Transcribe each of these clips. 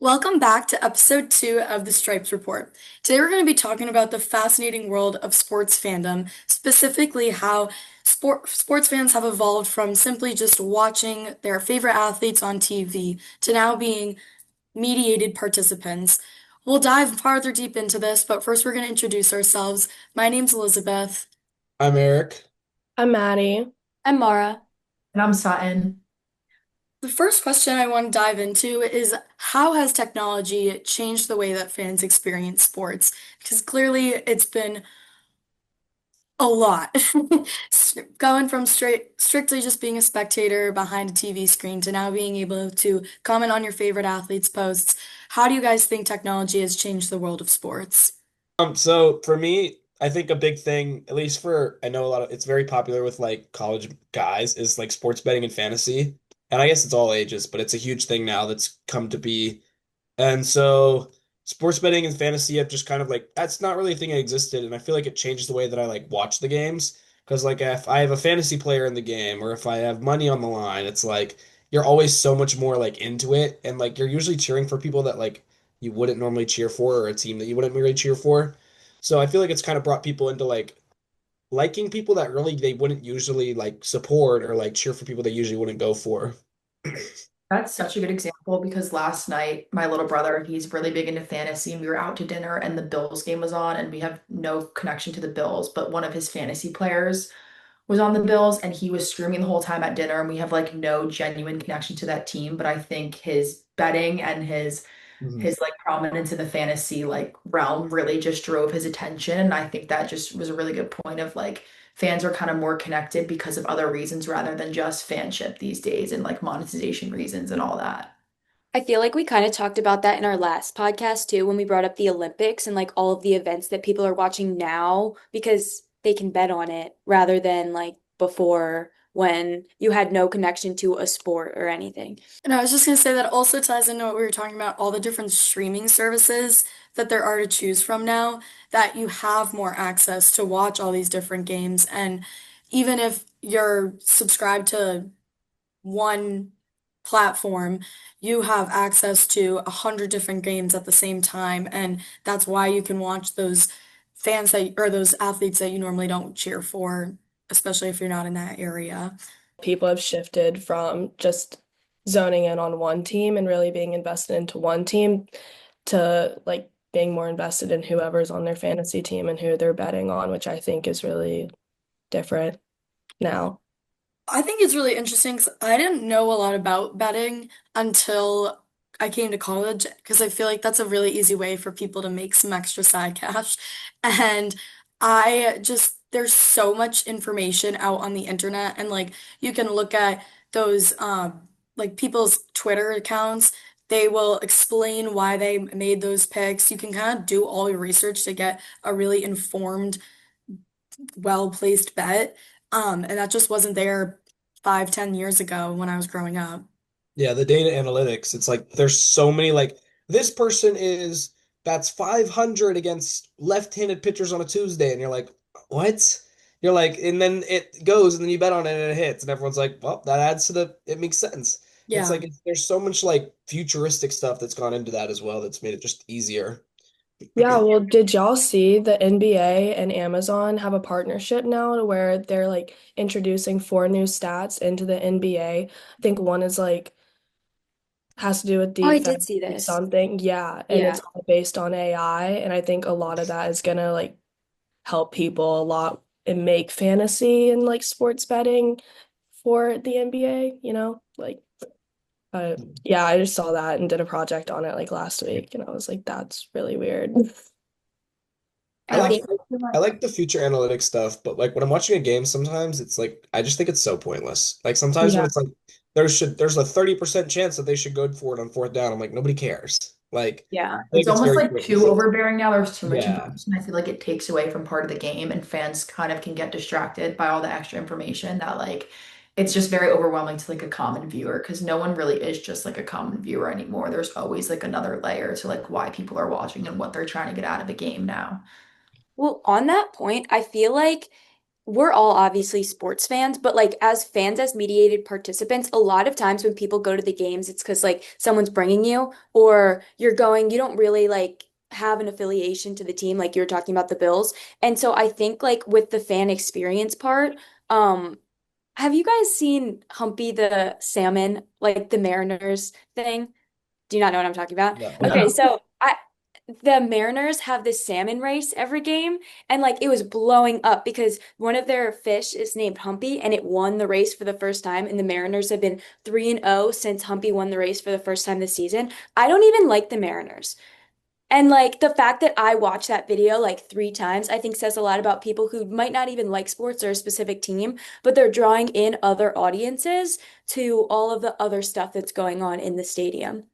Welcome back to episode 2 of the Stripes Report. Today we're going to be talking about the fascinating world of sports fandom, specifically how sports fans have evolved from simply just watching their favorite athletes on TV to now being mediated participants. We'll dive farther deep into this, but first we're going to introduce ourselves. My name's Elizabeth. I'm Eric. I'm Maddie. I'm Mara. And I'm Sutton. The first question I want to dive into is how has technology changed the way that fans experience sports? Because clearly it's been a lot. Going from strictly just being a spectator behind a TV screen to now being able to comment on your favorite athletes' posts. How do you guys think technology has changed the world of sports? So for me, I think a big thing, at least for I know a lot of it's very popular with like college guys, is like sports betting and fantasy. And I guess it's all ages, but it's a huge thing now that's come to be. And so sports betting and fantasy have just kind of like that's not really a thing that existed, and I feel like it changes the way that I like watch the games. Because like if I have a fantasy player in the game or if I have money on the line, it's like you're always so much more like into it, and like you're usually cheering for people that like you wouldn't normally cheer for or a team that you wouldn't really cheer for. So I feel like it's kind of brought people into like liking people that really they wouldn't usually like support or like cheer for people they usually wouldn't go for. That's such a good example because last night, my little brother, he's really big into fantasy, and we were out to dinner and the Bills game was on, and we have no connection to the Bills, but one of his fantasy players was on the Bills and he was screaming the whole time at dinner, and we have like no genuine connection to that team, but I think his betting and Mhm. his like prominence in the fantasy like realm really just drove his attention. And I think that just was a really good point of like fans are kind of more connected because of other reasons rather than just fanship these days and like monetization reasons and all that. I feel like we kind of talked about that in our last podcast too, when we brought up the Olympics and like all of the events that people are watching now because they can bet on it rather than like before when you had no connection to a sport or anything. And I was just going to say that also ties into what we were talking about, all the different streaming services that there are to choose from now, that you have more access to watch all these different games. And even if you're subscribed to one platform, you have access to 100 different games at the same time. And that's why you can watch those fans that, or those athletes that you normally don't cheer for, especially if you're not in that area. People have shifted from just zoning in on one team and really being invested into one team to like being more invested in whoever's on their fantasy team and who they're betting on, which I think is really different now. I think it's really interesting because I didn't know a lot about betting until I came to college because I feel like that's a really easy way for people to make some extra side cash. And there's so much information out on the internet, and like you can look at those, like people's Twitter accounts. They will explain why they made those picks. You can kind of do all your research to get a really informed, well-placed bet. And that just wasn't there 5, 10 years ago when I was growing up. Yeah, the data analytics, it's like there's so many like this person is that's 500 against left-handed pitchers on a Tuesday and you're like, "What?" You're like and then it goes and then you bet on it and it hits and everyone's like, "Well, that adds to the it makes sense." It's Yeah. like there's so much like futuristic stuff that's gone into that as well that's made it just easier. Yeah, well, did y'all see the NBA and Amazon have a partnership now to where they're like introducing four new stats into the NBA? I think one is like has to do with Oh, I did defense, see like this. something. Yeah, and Yeah. it's all based on AI, and I think a lot of that is gonna like help people a lot and make fantasy and like sports betting for the NBA, Like yeah, I just saw that and did a project on it like last week and I was like, that's really weird. I I Yeah, like think I like the future analytics stuff, but like when I'm watching a game, sometimes it's like I just think it's so pointless. Like sometimes when Yeah. it's like there's a 30% chance that they should go for it on fourth down. I'm like nobody cares. Like yeah. I it's think it's almost very like too pointless. overbearing now. There's too much Yeah. information. I feel like it takes away from part of the game, and fans kind of can get distracted by all the extra information that like it's just very overwhelming to like a common viewer because no one really is just like a common viewer anymore. There's always like another layer to like why people are watching and what they're trying to get out of a game now. Well, on that point, I feel like we're all obviously sports fans, but like as fans, as mediated participants, a lot of times when people go to the games, it's because like someone's bringing you or you're going, you don't really like have an affiliation to the team, like you were talking about the Bills. And so I think like with the fan experience part, um, have you guys seen Humpy the salmon, like the Mariners thing? Do you not know what I'm talking about? No. Okay, No. so the Mariners have this salmon race every game, and like it was blowing up because one of their fish is named Humpy, and it won the race for the first time. And the Mariners have been 3-0 since Humpy won the race for the first time this season. I don't even like the Mariners. And like the fact that I watched that video like 3 times, I think says a lot about people who might not even like sports or a specific team, but they're drawing in other audiences to all of the other stuff that's going on in the stadium.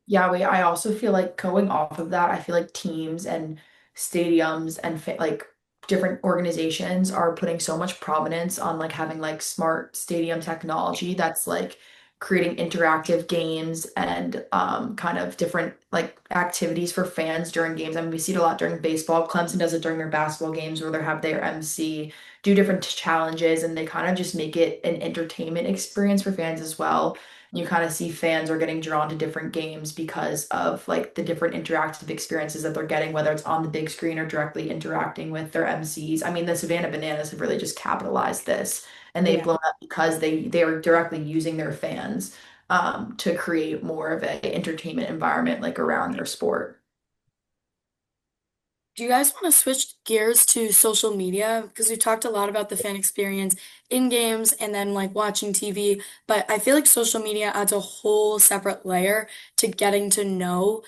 Yeah, I also feel like going off of that, I feel like teams and stadiums and like different organizations are putting so much prominence on like having like smart stadium technology that's like creating interactive games and kind of different like activities for fans during games. I mean, we see it a lot during baseball. Clemson does it during their basketball games where they have their MC do different challenges and they kind of just make it an entertainment experience for fans as well. You kind of see fans are getting drawn to different games because of like the different interactive experiences that they're getting, whether it's on the big screen or directly interacting with their MCs. I mean, the Savannah Bananas have really just capitalized this and they've Yeah. blown up because they are directly using their fans to create more of an entertainment environment like around their sport. Do you guys want to switch gears to social media? Because we talked a lot about the fan experience in games and then like watching TV, but I feel like social media adds a whole separate layer to getting to know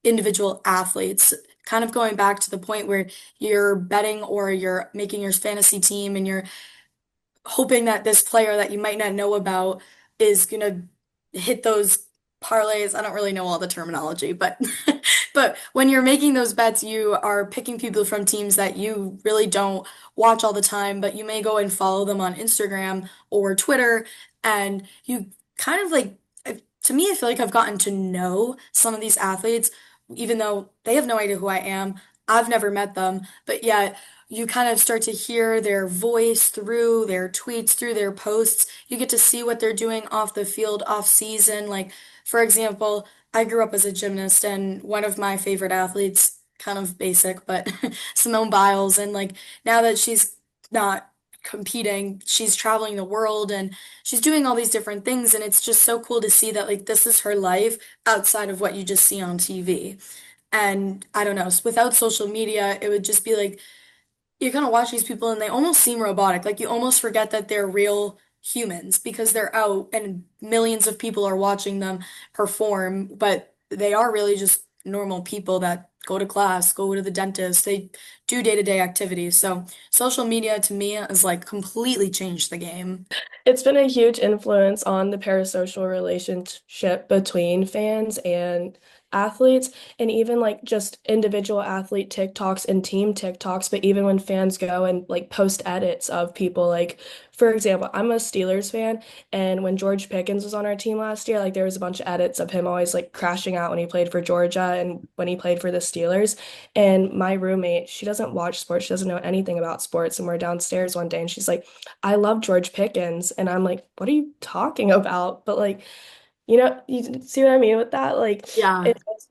individual athletes. Kind of going back to the point where you're betting or you're making your fantasy team and you're hoping that this player that you might not know about is gonna hit those parlays. I don't really know all the terminology, but but when you're making those bets, you are picking people from teams that you really don't watch all the time, but you may go and follow them on Instagram or Twitter, and you kind of like to me, I feel like I've gotten to know some of these athletes, even though they have no idea who I am. I've never met them, but yet you kind of start to hear their voice through their tweets, through their posts. You get to see what they're doing off the field, off season. Like, for example, I grew up as a gymnast, and one of my favorite athletes, kind of basic, but Simone Biles. And like, now that she's not competing, she's traveling the world and she's doing all these different things. And it's just so cool to see that, like, this is her life outside of what you just see on TV. And I don't know, without social media, it would just be like, you kind of watch these people and they almost seem robotic. Like you almost forget that they're real humans because they're out and millions of people are watching them perform, but they are really just normal people that go to class, go to the dentist, they do day-to-day activities. So social media to me has like completely changed the game. It's been a huge influence on the parasocial relationship between fans and athletes, and even like just individual athlete TikToks and team TikToks. But even when fans go and like post edits of people, like for example, I'm a Steelers fan, and when George Pickens was on our team last year, like there was a bunch of edits of him always like crashing out when he played for Georgia and when he played for the Steelers. And my roommate, she doesn't watch sports, she doesn't know anything about sports, and we're downstairs one day and she's like, I love George Pickens. And I'm like, what are you talking about? But like, you see what I mean with that? Like, Yeah. it just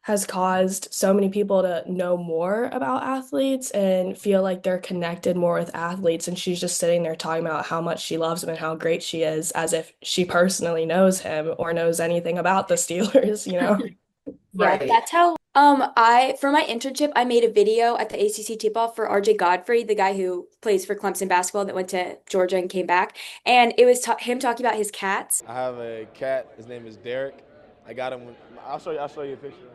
has caused so many people to know more about athletes and feel like they're connected more with athletes. And she's just sitting there talking about how much she loves him and how great she is, as if she personally knows him or knows anything about the Steelers, you know? Yeah, Right. that's how I for my internship I made a video at the ACC tip-off for RJ Godfrey, the guy who plays for Clemson basketball that went to Georgia and came back. And it was ta him talking about his cats. I have a cat. His name is Derek. I got him. I'll show you. I'll show you a picture.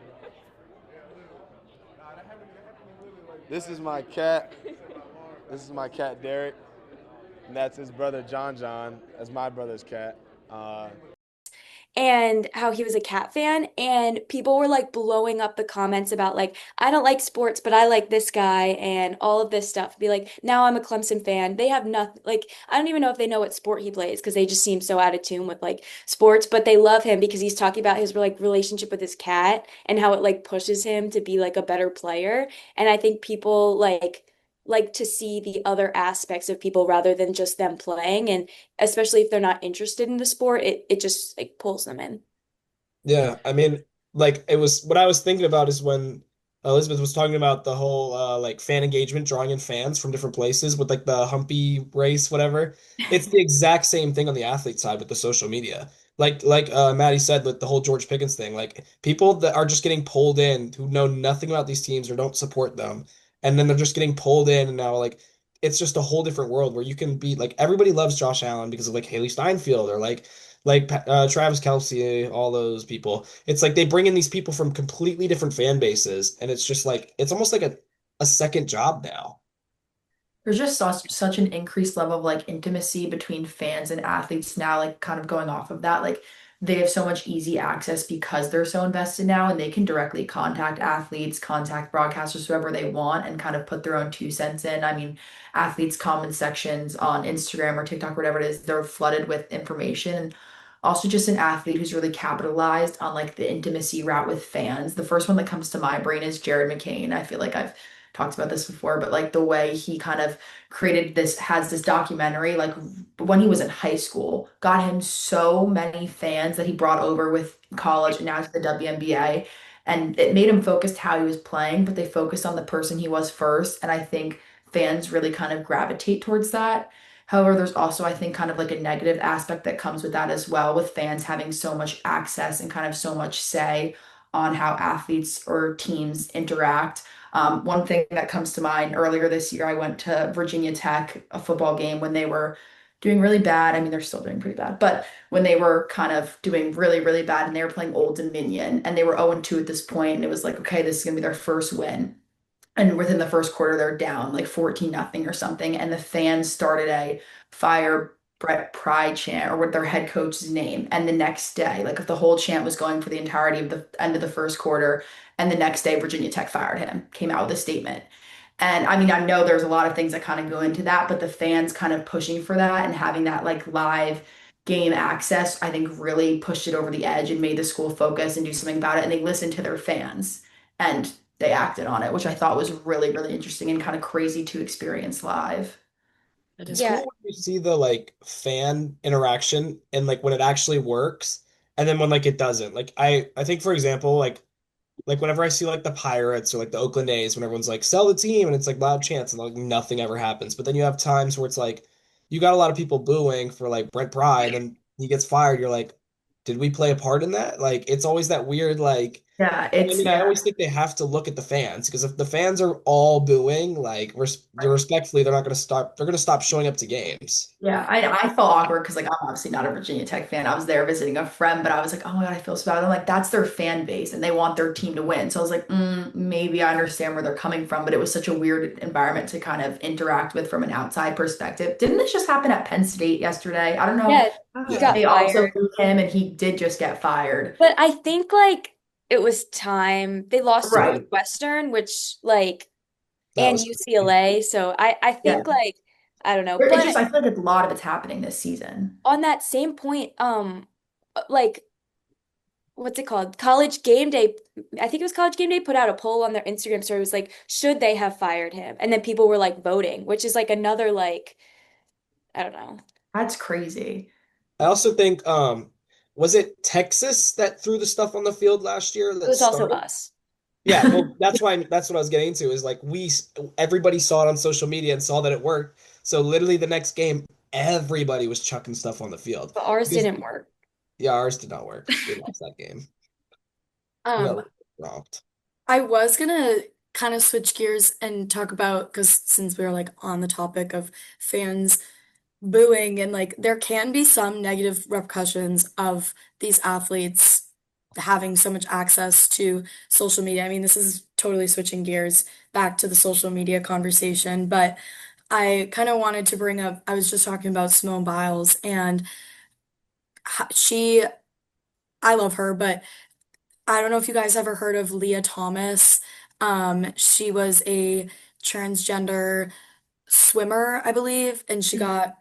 This is my cat. This is my cat Derek, and that's his brother John John. That's my brother's cat. And how he was a cat fan, and people were like blowing up the comments about like I don't like sports but I like this guy and all of this stuff. Be like, now I'm a Clemson fan. They have nothing, like I don't even know if they know what sport he plays because they just seem so out of tune with like sports, but they love him because he's talking about his like relationship with his cat and how it like pushes him to be like a better player. And I think people like to see the other aspects of people rather than just them playing. And especially if they're not interested in the sport, it just like pulls them in. Yeah, I mean, like it was what I was thinking about is when Elizabeth was talking about the whole like fan engagement, drawing in fans from different places with like the Humpy race, whatever. It's the exact same thing on the athlete side with the social media. Like Maddie said with the whole George Pickens thing, like people that are just getting pulled in who know nothing about these teams or don't support them, and then they're just getting pulled in, and now like it's just a whole different world where you can be like everybody loves Josh Allen because of like Haley Steinfeld or like Travis Kelce, all those people. It's like they bring in these people from completely different fan bases, and it's just like it's almost like a second job now. There's just such an increased level of like intimacy between fans and athletes now, like kind of going off of that. Like they have so much easy access because they're so invested now and they can directly contact athletes, contact broadcasters, whoever they want, and kind of put their own 2 cents in. I mean, athletes' comment sections on Instagram or TikTok, whatever it is, they're flooded with information. And also just an athlete who's really capitalized on like the intimacy route with fans. The first one that comes to my brain is Jared McCain. I feel like I've talked about this before, but like the way he kind of created this, has this documentary, like when he was in high school, got him so many fans that he brought over with college and now to the WNBA. And it made him focus how he was playing, but they focused on the person he was first. And I think fans really kind of gravitate towards that. However, there's also, I think, kind of like a negative aspect that comes with that as well, with fans having so much access and kind of so much say on how athletes or teams interact. One thing that comes to mind earlier this year, I went to Virginia Tech, a football game when they were doing really bad. I mean, they're still doing pretty bad, but when they were kind of doing really, really bad and they were playing Old Dominion and they were 0-2 at this point, and it was like, okay, this is gonna be their first win. And within the first quarter, they're down like 14 nothing or something. And the fans started a fire Brett Pride chant or what their head coach's name. And the next day, like if the whole chant was going for the entirety of the end of the first quarter, and the next day Virginia Tech fired him, came out with a statement. And I mean, I know there's a lot of things that kind of go into that, but the fans kind of pushing for that and having that like live game access, I think really pushed it over the edge and made the school focus and do something about it. And they listened to their fans and they acted on it, which I thought was really, really interesting and kind of crazy to experience live. It's Yeah. cool when you see the like fan interaction and like when it actually works, and then when like it doesn't. Like I think for example, like whenever I see like the Pirates or like the Oakland A's, when everyone's like sell the team and it's like loud chants and like nothing ever happens. But then you have times where it's like you got a lot of people booing for like Brent Pry, and then he gets fired. You're like, did we play a part in that? Like it's always that weird like. Yeah, I it's mean, I yeah. always think they have to look at the fans because if the fans are all booing, like respectfully, they're not going to stop. They're going to stop showing up to games. Yeah, I felt awkward because like I'm obviously not a Virginia Tech fan. I was there visiting a friend, but I was like, oh my God, I feel so bad. I'm like, that's their fan base and they want their team to win. So I was like, maybe I understand where they're coming from, but it was such a weird environment to kind of interact with from an outside perspective. Didn't this just happen at Penn State yesterday? I don't know. Yeah, he Yeah. got They also fired. booed him and he did just get fired. But I think like it was time. They lost to Right. Northwestern, which like That and was crazy. UCLA. So I Yeah. think like I don't know. It's But just I feel like a lot of it's happening this season. on that same point, like what's it called? College Game Day. I think it was College Game Day put out a poll on their Instagram story. It was like, should they have fired him? And then people were like voting, which is like another like I don't know. That's crazy. I also think, was it Texas that threw the stuff on the field last year It that was also started? us. Yeah, well, that's what I was getting into is like everybody saw it on social media and saw that it worked. So literally the next game, everybody was chucking stuff on the field. But ours Because didn't work. yeah, ours did not work. We lost that game. We Um, got romped. I was gonna kind of switch gears and talk about because since we were like on the topic of fans booing and like there can be some negative repercussions of these athletes having so much access to social media. I mean, this is totally switching gears back to the social media conversation, but I kind of wanted to bring up, I was just talking about Simone Biles and she, I love her, but I don't know if you guys ever heard of Leah Thomas. She was a transgender swimmer, I believe, and she got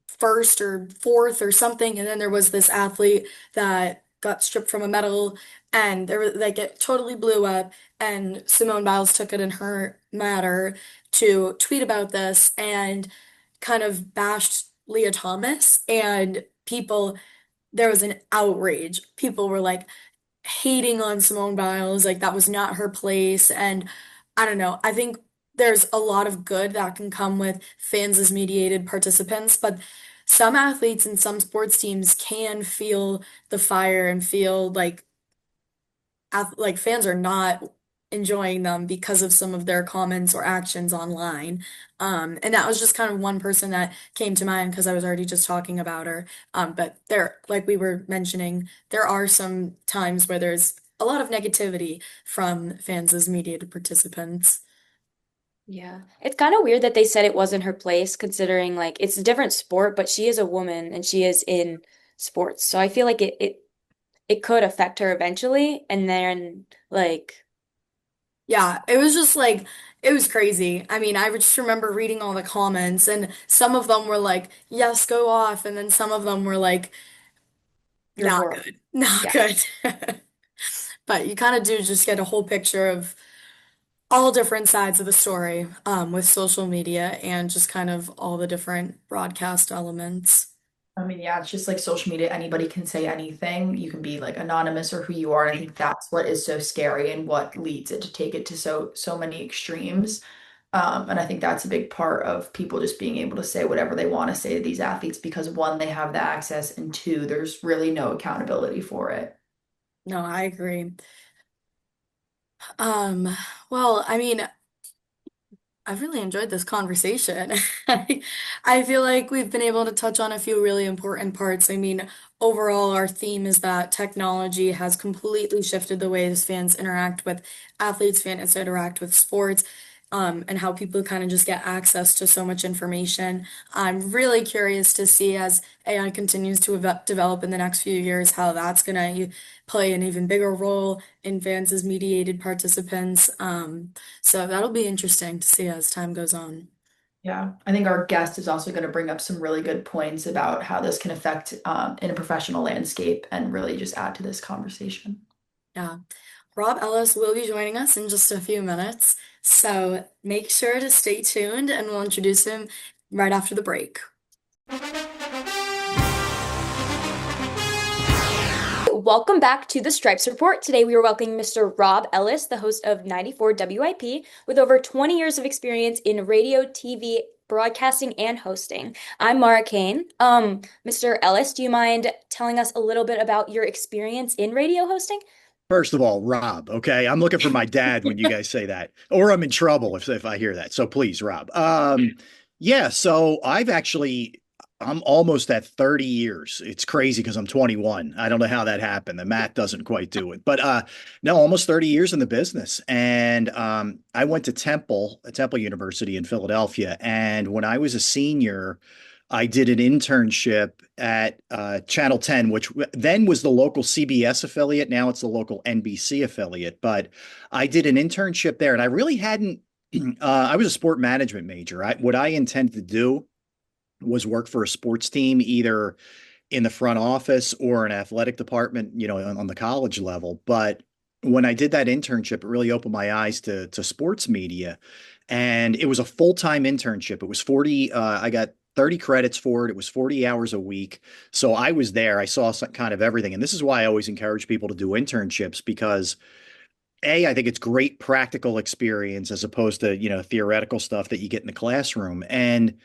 first or fourth or something. And then there was this athlete that got stripped from a medal and there was like it totally blew up. And Simone Biles took it in her matter to tweet about this and kind of bashed Leah Thomas, and there was an outrage. People were like hating on Simone Biles, like that was not her place. And I don't know, I think there's a lot of good that can come with fans as mediated participants, but some athletes and some sports teams can feel the fire and feel like fans are not enjoying them because of some of their comments or actions online. And that was just kind of one person that came to mind because I was already just talking about her. But there, like we were mentioning, there are some times where there's a lot of negativity from fans as mediated participants. Yeah. It's kind of weird that they said it wasn't her place, considering like it's a different sport, but she is a woman and she is in sports. So I feel like it could affect her eventually. And then like Yeah, it was just like, it was crazy. I mean, I just remember reading all the comments, and some of them were like, yes, go off. And then some of them were like, you're not horrible. good, not Yeah. good. But you kind of do just get a whole picture of all different sides of the story with social media and just kind of all the different broadcast elements. I mean, yeah, it's just like social media. Anybody can say anything. You can be like anonymous or who you are. And I think that's what is so scary and what leads it to take it to so many extremes. And I think that's a big part of people just being able to say whatever they want to say to these athletes because one, they have the access, and two, there's really no accountability for it. No, I agree. Um, well, I mean, I've really enjoyed this conversation. I feel like we've been able to touch on a few really important parts. I mean, overall, our theme is that technology has completely shifted the ways fans interact with athletes, fans interact with sports, and how people kind of just get access to so much information. I'm really curious to see as AI continues to develop in the next few years, how that's going to play an even bigger role in fans as mediated participants. So that'll be interesting to see as time goes on. Yeah, I think our guest is also going to bring up some really good points about how this can affect in a professional landscape and really just add to this conversation. Yeah. Rob Ellis will be joining us in just a few minutes. So make sure to stay tuned and we'll introduce him right after the break. Welcome back to the Stripes Report. Today we are welcoming Mr. Rob Ellis, the host of 94 WIP, with over 20 years of experience in radio, TV, broadcasting, and hosting. I'm Mara Kane. Mr. Ellis, do you mind telling us a little bit about your experience in radio hosting? First of all, Rob, okay? I'm looking for my dad when you guys say that, or I'm in trouble if I hear that. So please, Rob. Yeah, so I'm almost at 30 years. It's crazy because I'm 21. I don't know how that happened. The math doesn't quite do it. But no, almost 30 years in the business. And I went to Temple University in Philadelphia. And when I was a senior, I did an internship at Channel 10, which then was the local CBS affiliate. Now it's the local NBC affiliate. But I did an internship there, and I really hadn't. I was a sport management major. What I intended to do was work for a sports team, either in the front office or an athletic department, on the college level. But when I did that internship, it really opened my eyes to sports media. And it was a full-time internship. It was 40, I got 30 credits for it. It was 40 hours a week. So I was there. I saw some kind of everything. And this is why I always encourage people to do internships because I think it's great practical experience as opposed to, theoretical stuff that you get in the classroom. And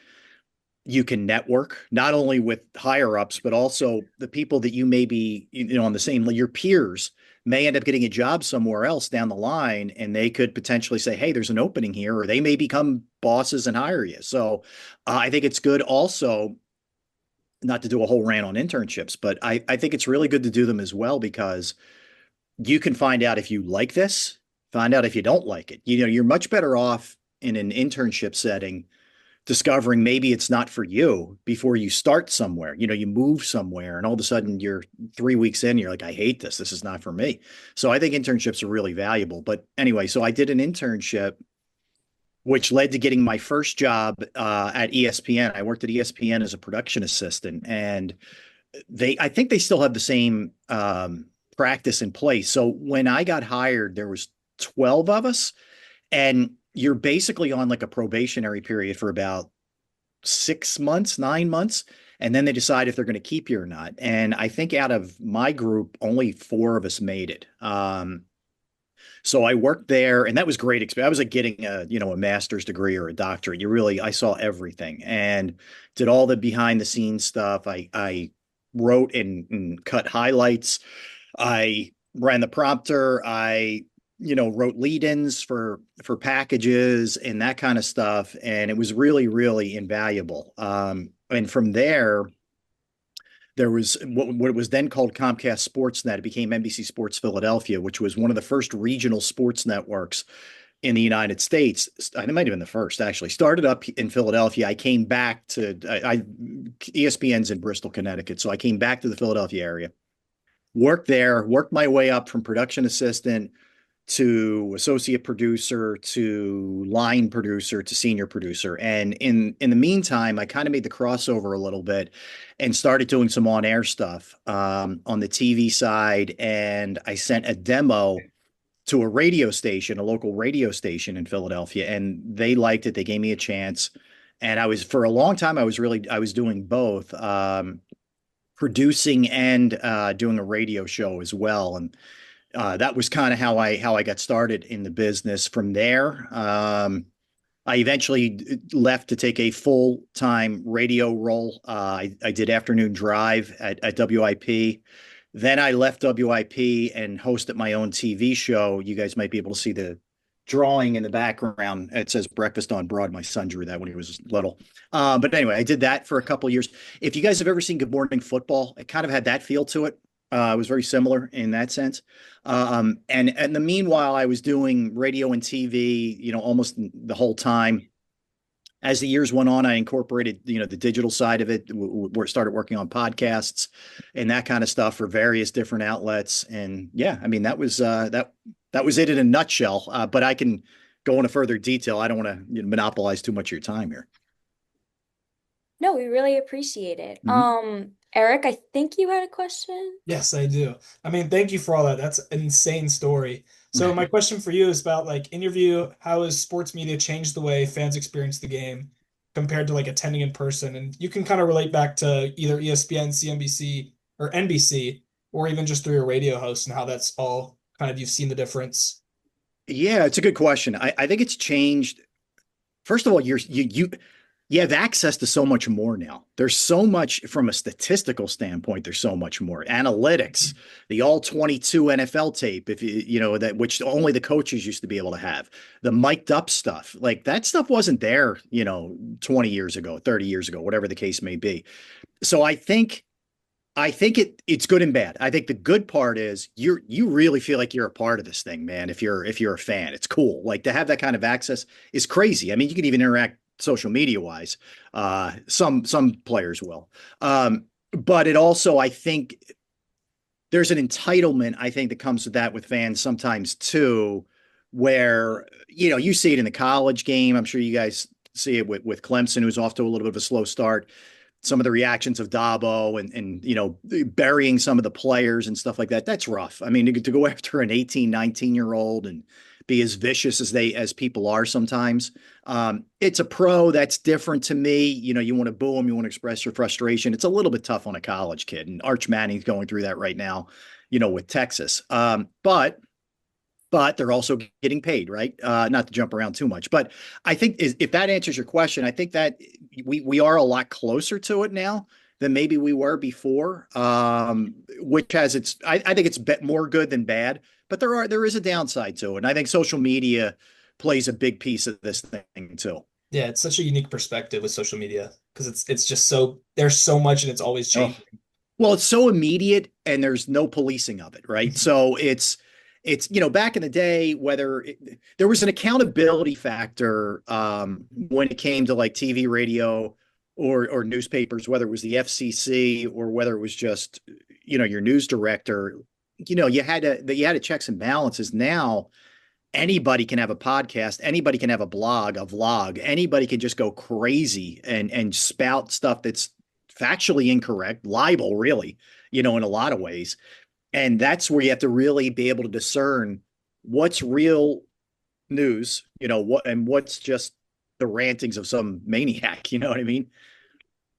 you can network not only with higher ups, but also the people that you may be, on the same, your peers may end up getting a job somewhere else down the line. And they could potentially say, hey, there's an opening here, or they may become bosses and hire you. So I think it's good also not to do a whole rant on internships, but I think it's really good to do them as well because you can find out if you like this, find out if you don't like it. You're much better off in an internship setting discovering maybe it's not for you before you start somewhere. You move somewhere and all of a sudden you're 3 weeks in, you're like, I hate this. This is not for me. So I think internships are really valuable. But anyway, so I did an internship, which led to getting my first job at ESPN. I worked at ESPN as a production assistant, and I think they still have the same practice in place. So when I got hired, there was 12 of us. And you're basically on like a probationary period for about 6 months, 9 months, and then they decide if they're going to keep you or not. And I think out of my group, only four of us made it. So I worked there, and that was great experience. I was like getting a master's degree or a doctorate. I saw everything and did all the behind the scenes stuff. I wrote and cut highlights. I ran the prompter. I wrote lead-ins for packages and that kind of stuff. And it was really, really invaluable. And from there was what was then called Comcast Sportsnet. It became NBC Sports Philadelphia, which was one of the first regional sports networks in the United States. It might have been the first, actually. Started up in Philadelphia. I came back to ESPN's in Bristol, Connecticut. So I came back to the Philadelphia area, worked there, worked my way up from production assistant to associate producer to line producer to senior producer. And in the meantime, I kind of made the crossover a little bit and started doing some on-air stuff on the TV side. And I sent a demo to a radio station, a local radio station in Philadelphia, and they liked it. They gave me a chance. And for a long time, I was doing both, producing and doing a radio show as well. And that was kind of how I got started in the business. From there, I eventually left to take a full-time radio role. I did afternoon drive at WIP. Then I left WIP and hosted my own TV show. You guys might be able to see the drawing in the background. It says Breakfast on Broad. My son drew that when he was little. But anyway, I did that for a couple of years. If you guys have ever seen Good Morning Football, it kind of had that feel to it. It was very similar in that sense. And in the meanwhile, I was doing radio and TV, almost the whole time. As the years went on, I incorporated, the digital side of it. We started working on podcasts and that kind of stuff for various different outlets. And yeah, I mean, that was it in a nutshell. But I can go into further detail. I don't want to monopolize too much of your time here. No, we really appreciate it. Mhm. Eric, I think you had a question. Yes, I do. I mean, thank you for all that. That's an insane story. So my question for you is about like in your view, how has sports media changed the way fans experience the game compared to like attending in person? And you can kind of relate back to either ESPN, CNBC, or NBC, or even just through your radio host and how that's all kind of you've seen the difference. Yeah, it's a good question. I think it's changed. First of all, you have access to so much more now. There's so much from a statistical standpoint. There's so much more analytics, the all 22 NFL tape, if that, which only the coaches used to be able to have, the mic'd up stuff. Like that stuff wasn't there, 20 years ago, 30 years ago, whatever the case may be. So I think it's good and bad. I think the good part is you really feel like you're a part of this thing, man. If you're a fan, it's cool. Like to have that kind of access is crazy. I mean, you can even interact social media wise. Some players will. But it also, I think there's an entitlement, I think, that comes with that with fans sometimes too, where, you see it in the college game. I'm sure you guys see it with Clemson, who's off to a little bit of a slow start. Some of the reactions of Dabo and burying some of the players and stuff like that. That's rough. I mean, to go after an 18, 19-year-old and be as vicious as people are sometimes. It's a pro that's different to me. You want to boo them, you want to express your frustration. It's a little bit tough on a college kid, and Arch Manning's going through that right now, with Texas. But they're also getting paid, right? Not to jump around too much, but I think if that answers your question, I think that we are a lot closer to it now than maybe we were before, which has I think it's more good than bad, but there is a downside to it. And I think social media plays a big piece of this thing too. Yeah, it's such a unique perspective with social media because it's just there's so much and it's always Oh, changing. well, it's so immediate and there's no policing of it, right? So it's back in the day, there was an accountability factor when it came to like TV, radio, or newspapers, whether it was the FCC or whether it was just your news director. You had to checks and balances. Now anybody can have a podcast, anybody can have a blog, a vlog, anybody can just go crazy and spout stuff that's factually incorrect, libel, really, in a lot of ways. And that's where you have to really be able to discern what's real news, what's just the rantings of some maniac, you know what I mean?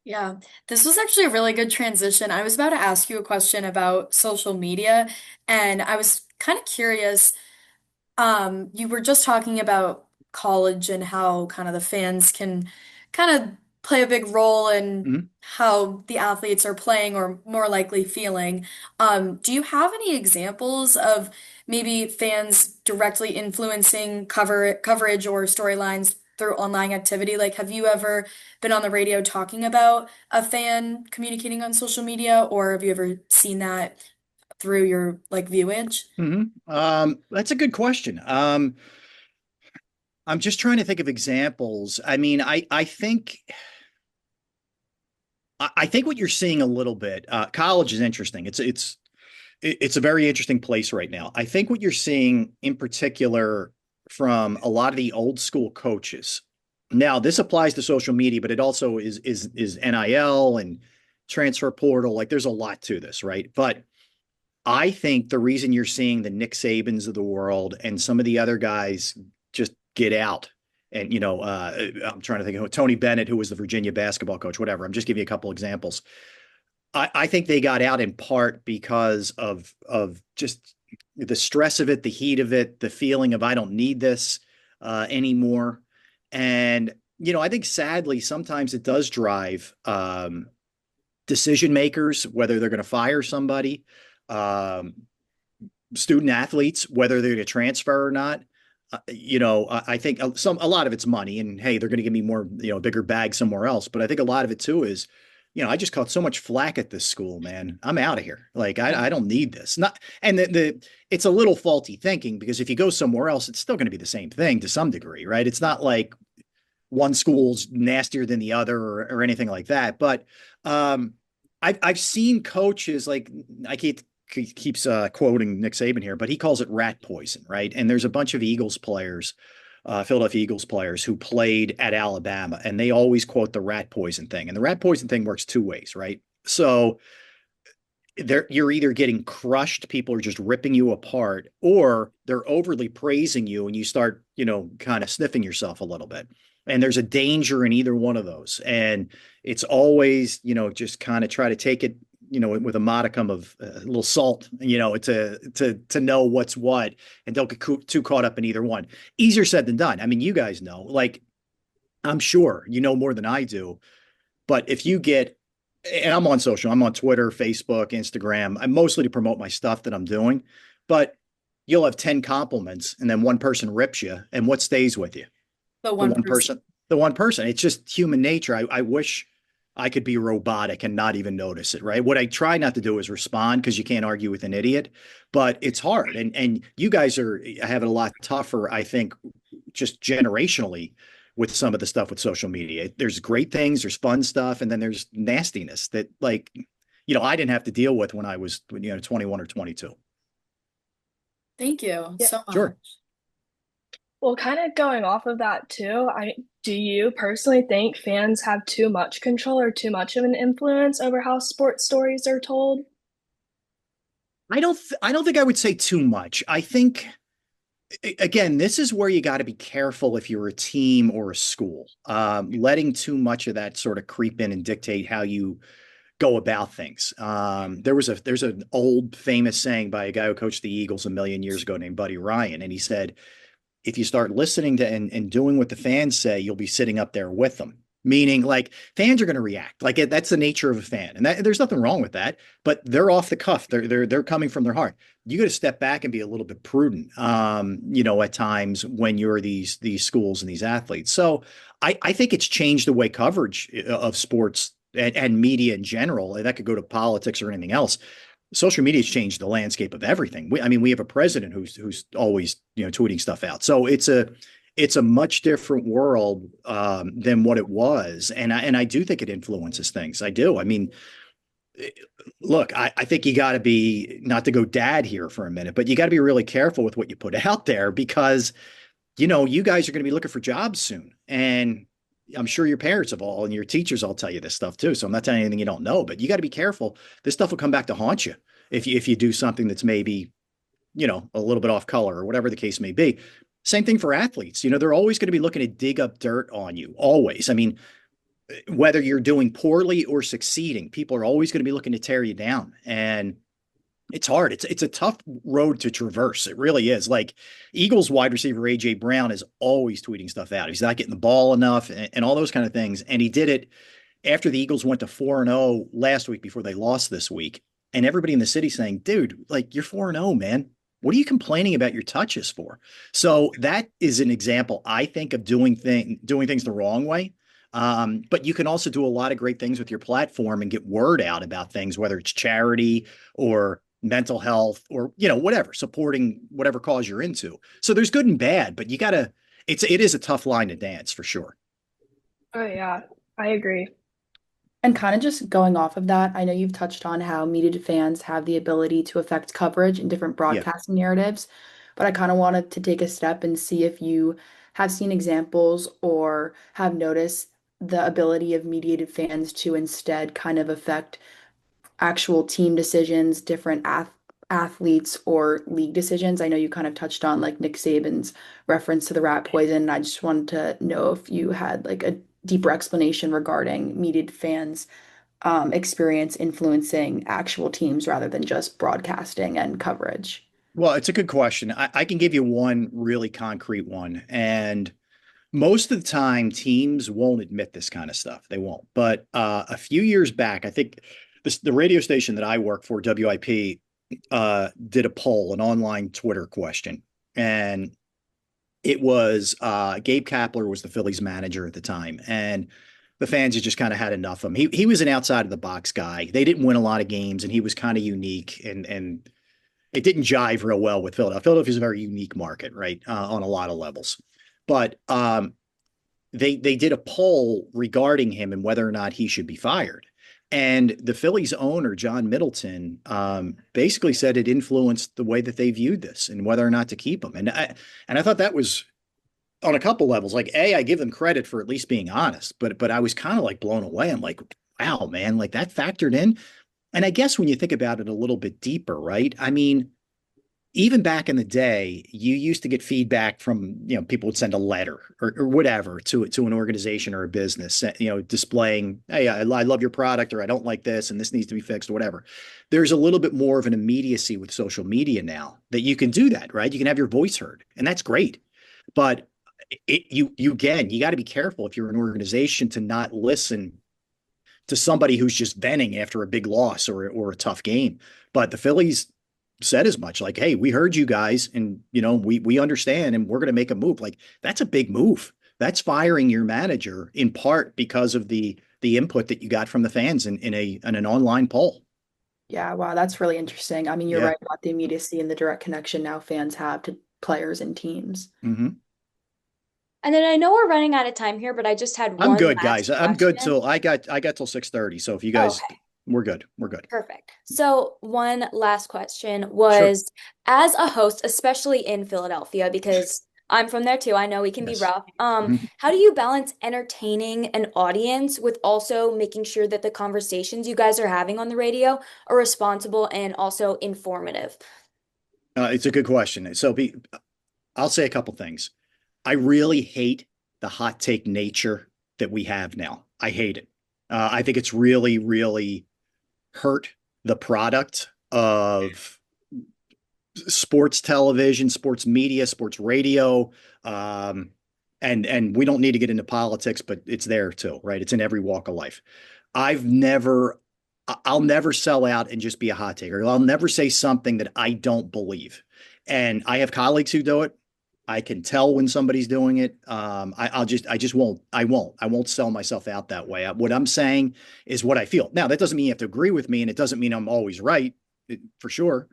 Yeah, this was actually a really good transition. I was about to ask you a question about social media, and I was kind of curious. You were just talking about college and how kind of the fans can kind of play a big role in Mhm. how the athletes are playing or more likely feeling. Do you have any examples of maybe fans directly influencing coverage or storylines through online activity? Like, have you ever been on the radio talking about a fan communicating on social media, or have you ever seen that through your like viewage? That's a good question. I'm just trying to think of examples. I mean, I think what you're seeing a little bit, college is interesting. It's a very interesting place right now. I think what you're seeing in particular from a lot of the old school coaches. Now, this applies to social media, but it also is NIL and transfer portal. Like there's a lot to this, right? But I think the reason you're seeing the Nick Sabans of the world and some of the other guys just get out. And, I'm trying to think of Tony Bennett, who was the Virginia basketball coach, whatever. I'm just giving you a couple examples. I think they got out in part because of just the stress of it, the heat of it, the feeling of I don't need this anymore. And, I think sadly, sometimes it does drive decision makers, whether they're going to fire somebody, um, student athletes, whether they're going to transfer or not. I think a lot of it's money, and hey, they're going to give me more, bigger bag somewhere else. But I think a lot of it too is, I just caught so much flack at this school, man. I'm out of here. Like I don't need this. Not and it's a little faulty thinking because if you go somewhere else, it's still going to be the same thing to some degree, right? It's not like one school's nastier than the other or anything like that. But I've seen coaches like I keeps quoting Nick Saban here, but he calls it rat poison, right? And there's a bunch of Eagles players, Philadelphia Eagles players who played at Alabama, and they always quote the rat poison thing. And the rat poison thing works two ways, right? So you're either getting crushed, people are just ripping you apart, or they're overly praising you and you start, kind of sniffing yourself a little bit. And there's a danger in either one of those. And it's always, just kind of try to take it, with a modicum of a little salt, to know what's what, and don't get too caught up in either one. Easier said than done. I mean, you guys know, like, I'm sure you know more than I do, but if you get, and I'm on social, I'm on Twitter, Facebook, Instagram. I'm mostly to promote my stuff that I'm doing, but you'll have 10 compliments and then one person rips you. And what stays with you? The The one one person. person, the one person. It's just human nature. I wish I could be robotic and not even notice it, right? What I try not to do is respond because you can't argue with an idiot, but it's hard. And you guys are having a lot tougher, I think, just generationally with some of the stuff with social media. There's great things, there's fun stuff, and then there's nastiness that like, I didn't have to deal with when I was, 21 or 22. Thank you Yeah. so Sure. much. Well, kind of going off of that too, do you personally think fans have too much control or too much of an influence over how sports stories are told? I don't think I would say too much. I think again, this is where you got to be careful if you're a team or a school, letting too much of that sort of creep in and dictate how you go about things. There's an old famous saying by a guy who coached the Eagles a million years ago named Buddy Ryan, and he said, if you start listening to and doing what the fans say, you'll be sitting up there with them. Meaning, like fans are going to react. Like that's the nature of a fan, and there's nothing wrong with that. But they're off the cuff. They're coming from their heart. You got to step back and be a little bit prudent. At times when you're these schools and these athletes. So I think it's changed the way coverage of sports and media in general. And that could go to politics or anything else. Social media has changed the landscape of everything. We have a president who's always tweeting stuff out. So it's a much different world than what it was, and I do think it influences things. I do. I mean, look, I think you got to be, not to go dad here for a minute, but you got to be really careful with what you put out there because you guys are going to be looking for jobs soon, and I'm sure your parents have all and your teachers all tell you this stuff too. So I'm not telling you anything you don't know, but you got to be careful. This stuff will come back to haunt you if you do something that's maybe a little bit off color or whatever the case may be. Same thing for athletes. They're always going to be looking to dig up dirt on you, always. I mean, whether you're doing poorly or succeeding, people are always going to be looking to tear you down. And it's hard. It's a tough road to traverse. It really is. Like Eagles wide receiver AJ Brown is always tweeting stuff out. He's not getting the ball enough and all those kind of things. And he did it after the Eagles went to 4-0 last week before they lost this week. And everybody in the city saying, dude, like you're 4-0, man. What are you complaining about your touches for? So that is an example, I think, of doing things the wrong way. But you can also do a lot of great things with your platform and get word out about things, whether it's charity or mental health or, whatever, supporting whatever cause you're into. So there's good and bad, but it is a tough line to dance for sure. Oh yeah, I agree. And kind of just going off of that, I know you've touched on how Mediated fans have the ability to affect coverage in different Yeah. broadcasting narratives, but I kind of wanted to take a step and see if you have seen examples or have noticed the ability of Mediated fans to instead kind of affect actual team decisions, different athletes or league decisions. I know you kind of touched on like Nick Saban's reference to the rat poison, and I just wanted to know if you had like a deeper explanation regarding Mediated fans experience influencing actual teams rather than just broadcasting and coverage. Well, it's a good question. I can give you one really concrete one. And most of the time, teams won't admit this kind of stuff. They won't. But a few years back, I think the radio station that I work for, WIP, did a poll, an online Twitter question. And it was Gabe Kapler was the Phillies manager at the time. And the fans had just kind of had enough of him. He was an outside of the box guy. They didn't win a lot of games, and he was kind of unique. And it didn't jive real well with Philadelphia. Philadelphia is a very unique market, right, on a lot of levels. But they did a poll regarding him and whether or not he should be fired. And the Phillies owner, John Middleton, basically said it influenced the way that they viewed this and whether or not to keep him. And I thought that was on a couple levels. Like, I give them credit for at least being honest, but I was kind of like blown away. I'm like, wow, man, like that factored in. And I guess when you think about it a little bit deeper, right? I mean, even back in the day, you used to get feedback from, people would send a letter or whatever to an organization or a business, displaying, hey, I love your product, or I don't like this and this needs to be fixed or whatever. There's a little bit more of an immediacy with social media now that you can do that, right? You can have your voice heard, and that's great. But you got to be careful if you're an organization to not listen to somebody who's just venting after a big loss or a tough game. But the Phillies said as much, like, hey, we heard you guys, and we understand, and we're going to make a move. Like, that's a big move. That's firing your manager in part because of the input that you got from the fans in an online poll. Yeah, wow, that's really interesting. I mean, you're Yeah. right about the immediacy and the direct connection now fans have to players and teams. Mm-hmm. And then I know we're running out of time here, but I just had I'm one good, last guys. I'm good question. till I got till 6:30. So if you guys, Okay. we're good. We're good. Perfect. So one last question Sure. was, as a host, especially in Philadelphia, because I'm from there too, I know we can be Yes. rough. Mhm. How do you balance entertaining an audience with also making sure that the conversations you guys are having on the radio are responsible and also informative? It's a good question. I'll say a couple things. I really hate the hot take nature that we have now. I hate it. I think it's really, really hurt the product of sports television, sports media, sports radio. And we don't need to get into politics, but it's there too, right? It's in every walk of life. I'll never sell out and just be a hot taker. I'll never say something that I don't believe. And I have colleagues who do it. I can tell when somebody's doing it. I won't sell myself out that way. What I'm saying is what I feel. Now, that doesn't mean you have to agree with me, and it doesn't mean I'm always right, for sure.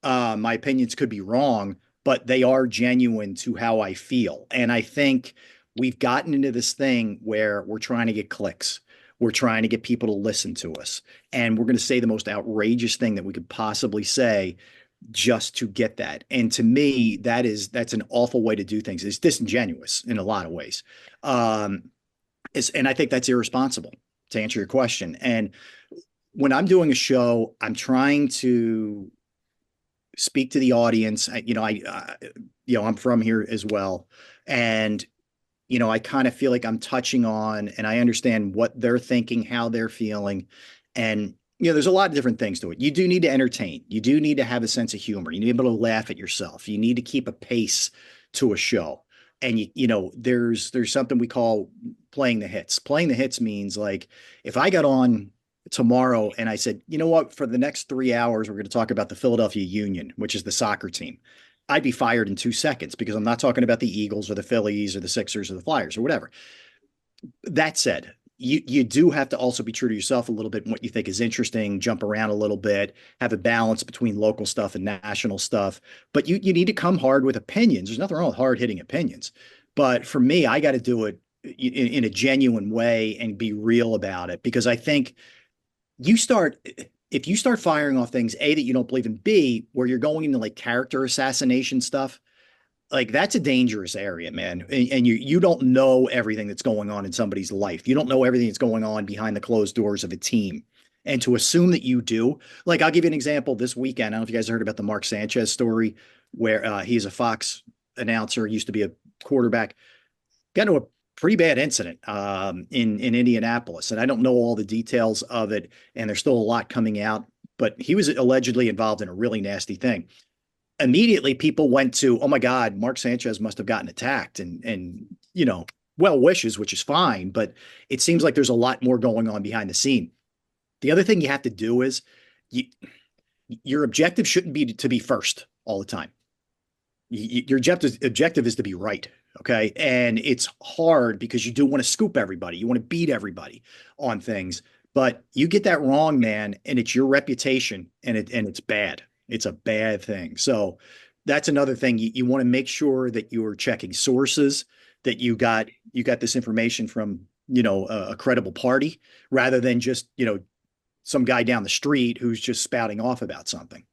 My opinions could be wrong, but they are genuine to how I feel. And I think we've gotten into this thing where we're trying to get clicks. We're trying to get people to listen to us. And we're going to say the most outrageous thing that we could possibly say just to get that. And to me, that's an awful way to do things. It's disingenuous in a lot of ways. And I think that's irresponsible, to answer your question. And when I'm doing a show, I'm trying to speak to the audience. I'm from here as well. And, I kind of feel like I'm touching on and I understand what they're thinking, how they're feeling. And, there's a lot of different things to it. You do need to entertain. You do need to have a sense of humor. You need to be able to laugh at yourself. You need to keep a pace to a show. And there's something we call playing the hits. Playing the hits means like if I got on tomorrow and I said, you know what, for the next 3 hours, we're going to talk about the Philadelphia Union, which is the soccer team. I'd be fired in 2 seconds because I'm not talking about the Eagles or the Phillies or the Sixers or the Flyers or whatever. That said, you do have to also be true to yourself a little bit in what you think is interesting, jump around a little bit, have a balance between local stuff and national stuff. But you need to come hard with opinions. There's nothing wrong with hard hitting opinions. But for me, I got to do it in a genuine way and be real about it because I think if you start firing off things, A, that you don't believe in, B, where you're going into like character assassination stuff, like that's a dangerous area, man. And you don't know everything that's going on in somebody's life. You don't know everything that's going on behind the closed doors of a team. And to assume that you do, like I'll give you an example this weekend. I don't know if you guys heard about the Mark Sanchez story where he's a Fox announcer, used to be a quarterback, got into a pretty bad incident in Indianapolis. And I don't know all the details of it. And there's still a lot coming out, but he was allegedly involved in a really nasty thing. Immediately people went to, oh my God, Mark Sanchez must have gotten attacked and well wishes, which is fine, but it seems like there's a lot more going on behind the scene. The other thing you have to do is your objective shouldn't be to be first all the time. Your objective is to be right. Okay. And it's hard because you do want to scoop everybody. You want to beat everybody on things, but you get that wrong, man. And it's your reputation and it's bad. It's a bad thing. So that's another thing. You want to make sure that you're checking sources, that you got this information from, a credible party rather than just, some guy down the street who's just spouting off about something.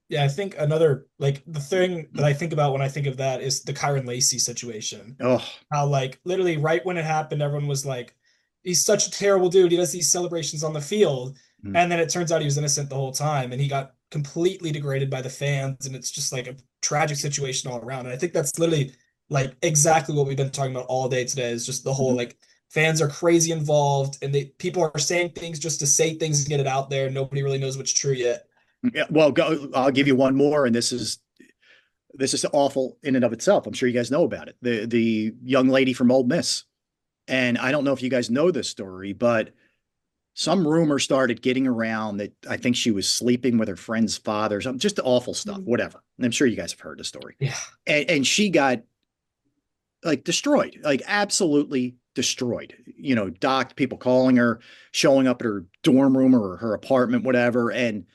Yeah, I think another like the thing that I think about when I think of that is the Kyron Lacey situation. Oh, How like literally right when it happened, everyone was like, he's such a terrible dude. He does these celebrations on the field. mm. And then it turns out he was innocent the whole time and he got completely degraded by the fans. And it's just like a tragic situation all around. And I think that's literally like exactly what we've been talking about all day today is just the whole Mhm. like fans are crazy involved and people are saying things just to say things and get it out there. Nobody really knows what's true yet. Yeah, well, I'll give you one more, and this is awful in and of itself. I'm sure you guys know about it. The young lady from Ole Miss, and I don't know if you guys know this story, but some rumor started getting around that I think she was sleeping with her friend's father, something just awful stuff, whatever. And I'm sure you guys have heard the story. Yeah. And she got like destroyed, like absolutely destroyed. Docked, people calling her, showing up at her dorm room or her apartment, whatever, and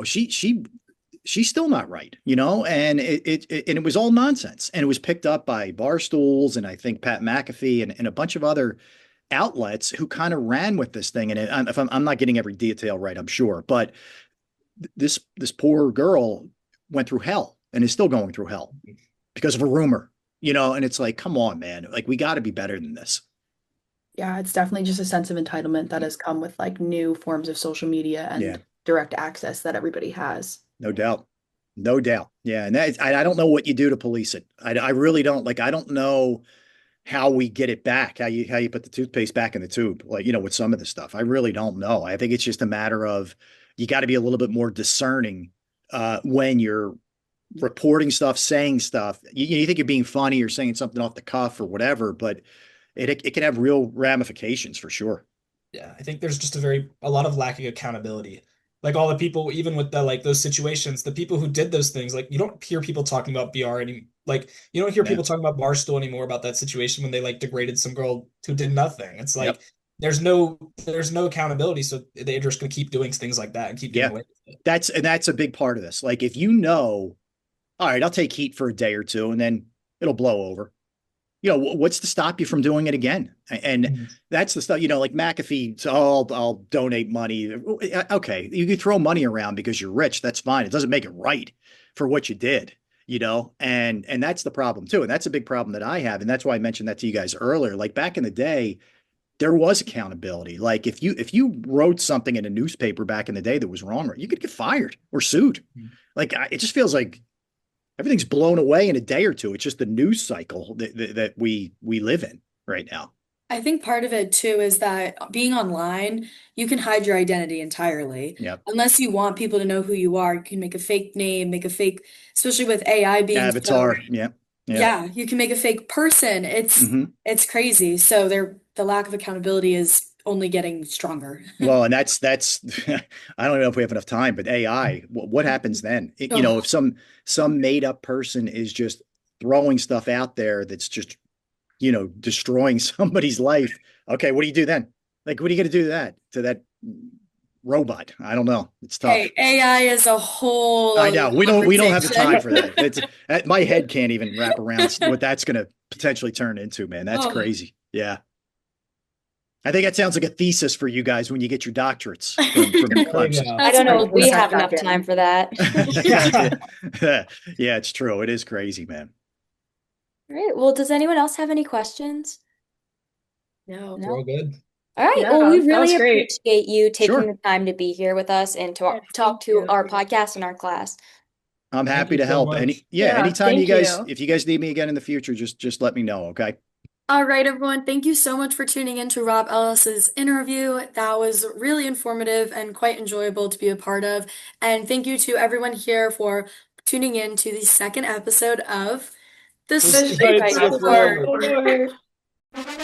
she's still not right, and it was all nonsense. And it was picked up by bar stools and I think Pat McAfee and a bunch of other outlets who kind of ran with this thing. And if I'm not getting every detail right, I'm sure, but this poor girl went through hell and is still going through hell because of a rumor, and it's like, come on, man, like we got to be better than this. Yeah, it's definitely just a sense of entitlement that has come with like new forms of social media and Yeah. direct access that everybody has. No doubt. No doubt. Yeah. And I don't know what you do to police it. I really don't. Like, I don't know how we get it back, how you put the toothpaste back in the tube, like, with some of the stuff. I really don't know. I think it's just a matter of you got to be a little bit more discerning when you're reporting stuff, saying stuff. You think you're being funny or saying something off the cuff or whatever, but it can have real ramifications for sure. Yeah, I think there's just a lot of lacking accountability. Like all the people, even with the like those situations, the people who did those things, like you don't hear people talking about BR any like you don't hear Yeah. people talking about Barstool anymore about that situation when they like degraded some girl who did nothing. It's like Yep. there's no accountability, so they're just gonna keep doing things like that and keep getting Yeah. away with it. That's a big part of this. Like if all right, I'll take heat for a day or two and then it'll blow over. What's to stop you from doing it again? And Mhm. that's the stuff, like McAfee, so I'll donate money. Okay. You can throw money around because you're rich. That's fine. It doesn't make it right for what you did, and that's the problem too. And that's a big problem that I have. And that's why I mentioned that to you guys earlier. Like back in the day, there was accountability. Like if you wrote something in a newspaper back in the day that was wrong, you could get fired or sued. Mhm. Like it just feels like everything's blown away in a day or two. It's just the news cycle that we live in right now. I think part of it too is that being online, you can hide your identity entirely. Yep. Unless you want people to know who you are, you can make a fake name, make a fake, especially with AI being so, Avatar. Yeah. Yeah. yeah, you can make a fake person. Hmm. It's crazy. So the lack of accountability is only getting stronger. Well, and that's I don't know if we have enough time, but AI, what happens then? Oh, If some made up person is just throwing stuff out there that's just destroying somebody's life. Okay, what do you do then? Like, what are you going to do to that robot? I don't know. It's tough. hey, AI is a whole I other know we don't have the time conversation. for that. My head can't even wrap around what that's going to potentially turn into, man. That's Oh. crazy. Yeah. I think that sounds like a thesis for you guys when you get your doctorates from There you Clemson. go. I That's don't know right. if we 100% have back enough in. time for that. Yeah, it's true. It is crazy, man. All right. Well, does anyone else have any questions? No. We're all good. All right. Yeah, Well, we that was really great. appreciate you taking Sure. the time to be here with us and Yeah, talk thank to you. our podcast and our class. I'm Thank happy you to so help. much. Yeah, Anytime thank you. if you guys need me again in the future, just let me know, okay? All right, everyone. Thank you so much for tuning in to Rob Ellis's interview. That was really informative and quite enjoyable to be a part of. And thank you to everyone here for tuning in to the second episode of The The Straight Straight Sight Sight Report. Report. Lord.